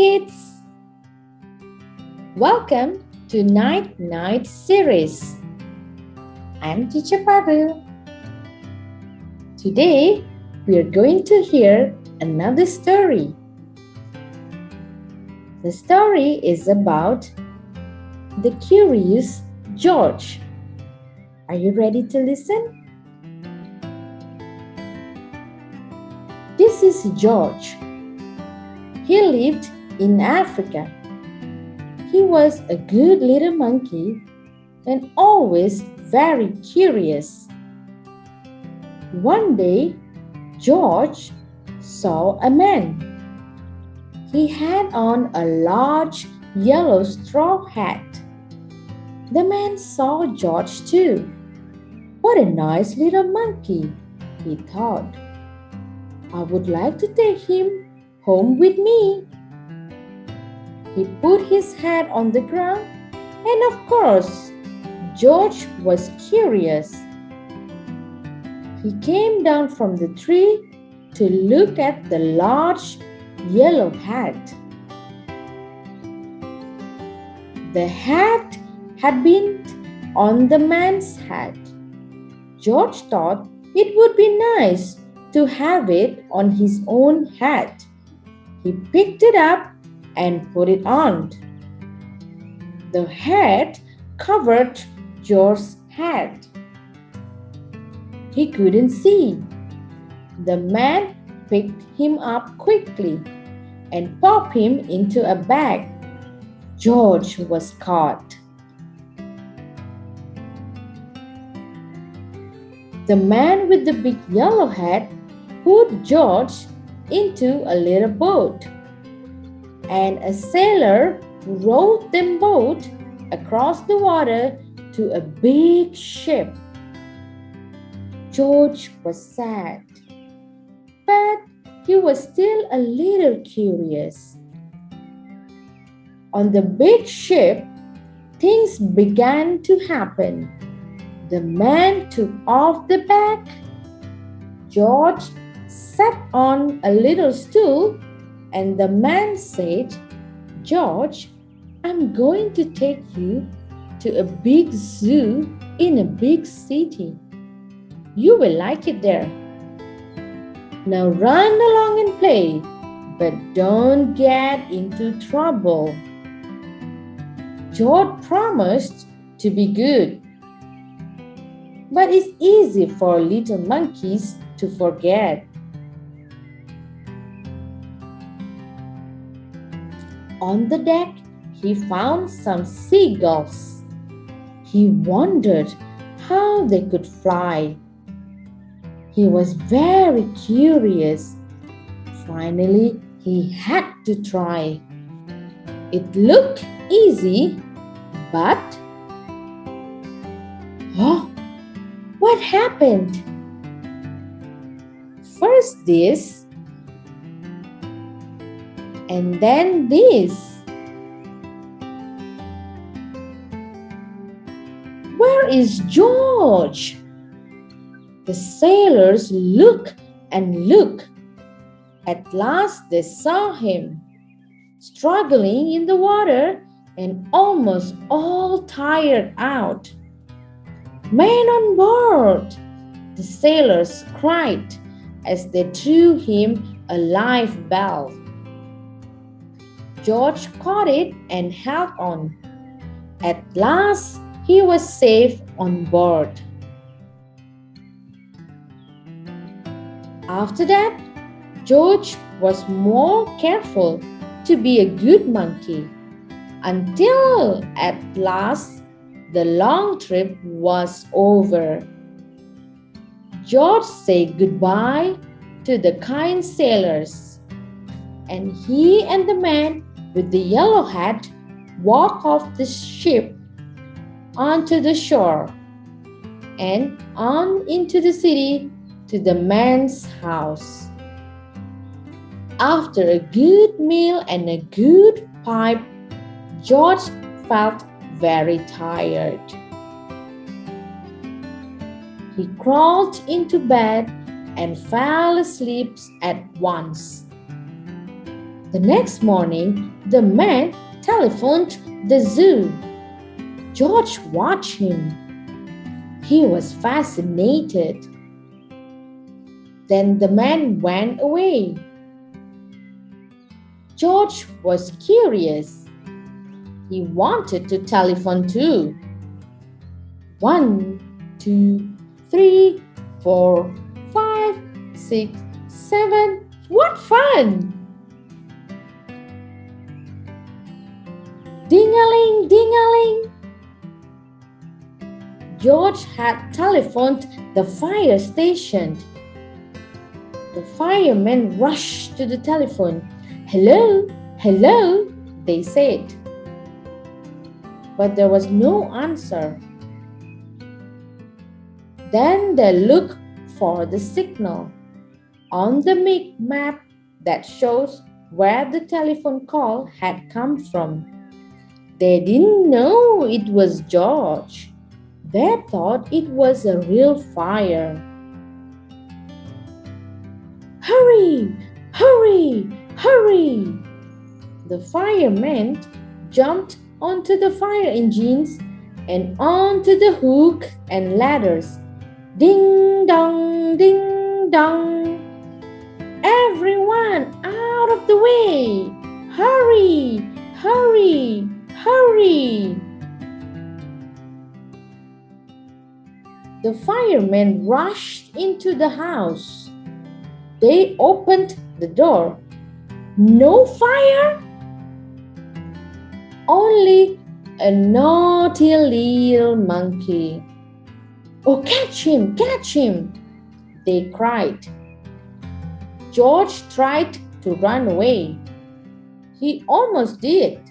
kids! Welcome to Night series. I'm Teacher Padu. Today, we are going to hear another story. The story is about the curious George. Are you ready to listen? This is George. He lived in Africa. He was a good little monkey and always very curious. One day, George saw a man. He had on a large yellow straw hat. The man saw George too. What a nice little monkey, he thought. I would like to take him home with me. He put his hat on the ground, and of course, George was curious. He came down from the tree to look at the large yellow hat. The hat had been on the man's head. George thought it would be nice to have it on his own head. He picked it up and put it on. The hat covered George's head. He couldn't see. The man picked him up quickly and popped him into a bag. George was caught. The man with the big yellow hat put George into a little boat, and a sailor rowed them both across the water to a big ship. George was sad, but he was still a little curious. On the big ship, things began to happen. The man took off the bag. George sat on a little stool, and the man said, George, I'm going to take you to a big zoo in a big city. You will like it there. Now run along and play, but don't get into trouble. George promised to be good. But it's easy for little monkeys to forget. On the deck, he found some seagulls. He wondered how they could fly. He was very curious. Finally, he had to try. It looked easy, but what happened? First this, and then this. Where is George? The sailors look and look. At last they saw him, struggling in the water and almost all tired out. Man on board! The sailors cried as they threw him a life belt. George caught it and held on. At last, he was safe on board. After that, George was more careful to be a good monkey, until at last the long trip was over. George said goodbye to the kind sailors, and he and the man with the yellow hat walked off the ship onto the shore and on into the city to the man's house. After a good meal and a good pipe, George felt very tired. He crawled into bed and fell asleep at once. The next morning, the man telephoned the zoo. George watched him. He was fascinated. Then the man went away. George was curious. He wanted to telephone too. 1, 2, 3, 4, 5, 6, 7. What fun! Ding-a-ling, ding-a-ling. George had telephoned the fire station. The firemen rushed to the telephone. Hello, hello, they said. But there was no answer. Then they looked for the signal on the map that shows where the telephone call had come from. They didn't know it was George. They thought it was a real fire. Hurry! Hurry! Hurry! The firemen jumped onto the fire engines and onto the hook and ladders. Ding dong, ding dong. Everyone out of the way! Hurry! Hurry! Hurry! The firemen rushed into the house. They opened the door. No fire? Only a naughty little monkey. Oh, catch him! Catch him! They cried. George tried to run away. He almost did,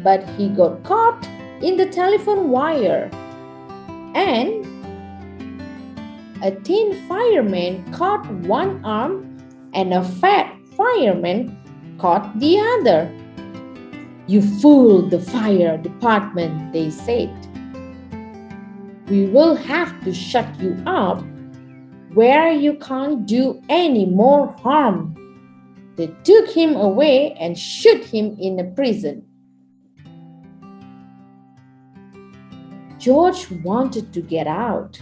but he got caught in the telephone wire. And a thin fireman caught one arm and a fat fireman caught the other. You fooled the fire department, they said. We will have to shut you up where you can't do any more harm. They took him away and shut him in a prison. George wanted to get out.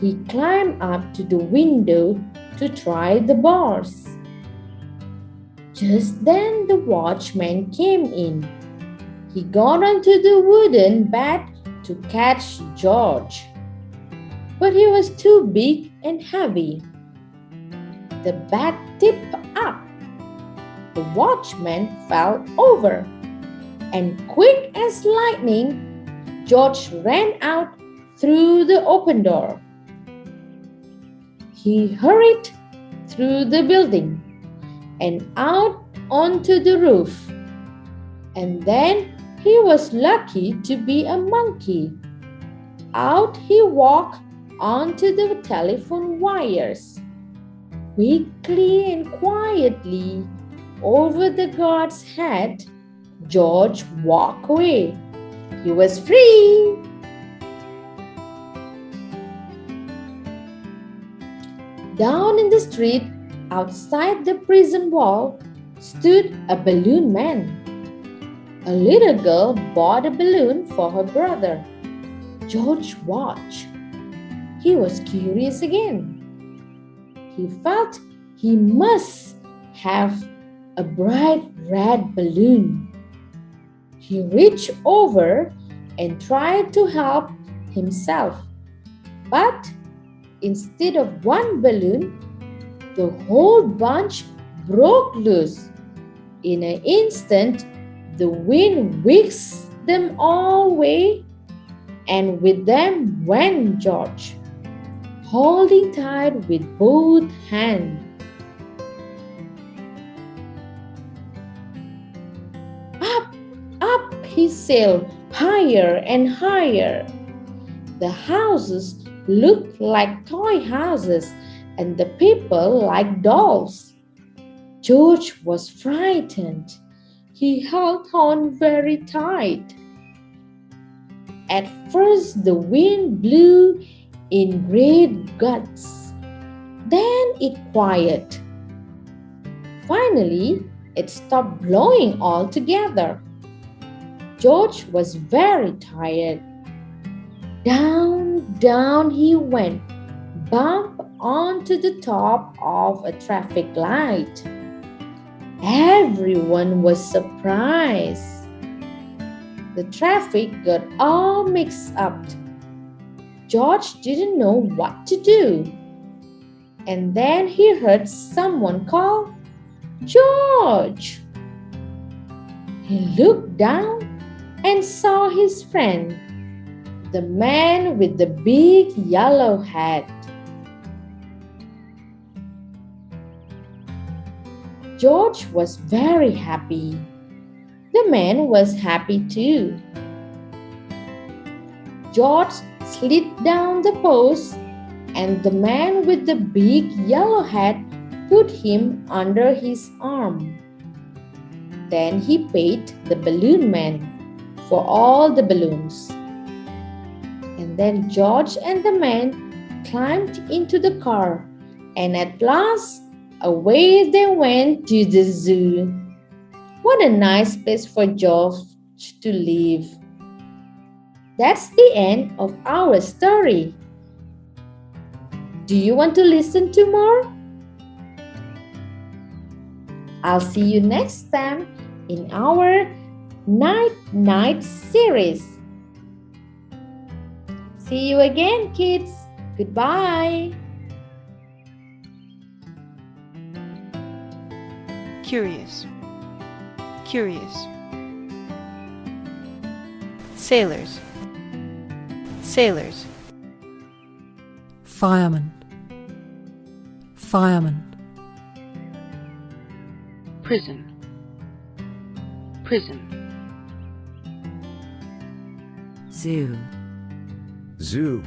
He climbed up to the window to try the bars. Just then the watchman came in. He got onto the wooden bat to catch George, but he was too big and heavy. The bat tipped up. The watchman fell over, and quick as lightning, George ran out through the open door. He hurried through the building and out onto the roof. And then he was lucky to be a monkey. Out he walked onto the telephone wires. Quickly and quietly over the guard's head, George walked away. He was free. Down in the street, outside the prison wall, stood a balloon man. A little girl bought a balloon for her brother. George watched. He was curious again. He felt he must have a bright red balloon. He reached over and tried to help himself. But instead of one balloon, the whole bunch broke loose. In an instant, the wind whisked them all away, and with them went George, holding tight with both hands. Up, up he sailed, higher and higher. The houses looked like toy houses, and the people like dolls. George was frightened. He held on very tight. At first, the wind blew in great gusts. Then it quieted. Finally, it stopped blowing altogether. George was very tired. Down, down he went, bump onto the top of a traffic light. Everyone was surprised. The traffic got all mixed up. George didn't know what to do. And then he heard someone call, "George!" He looked down and saw his friend, the man with the big yellow hat. George was very happy. The man was happy too. George slid down the post, and the man with the big yellow hat put him under his arm. Then he paid the balloon man for all the balloons. And then George and the man climbed into the car, and at last, away they went to the zoo. What a nice place for George to live. That's the end of our story. Do you want to listen to more? I'll see you next time in our Night series. See you again, kids. Goodbye. Curious, curious. Sailors, sailors. Fireman, fireman. Prison, prison. Zoo, zoo.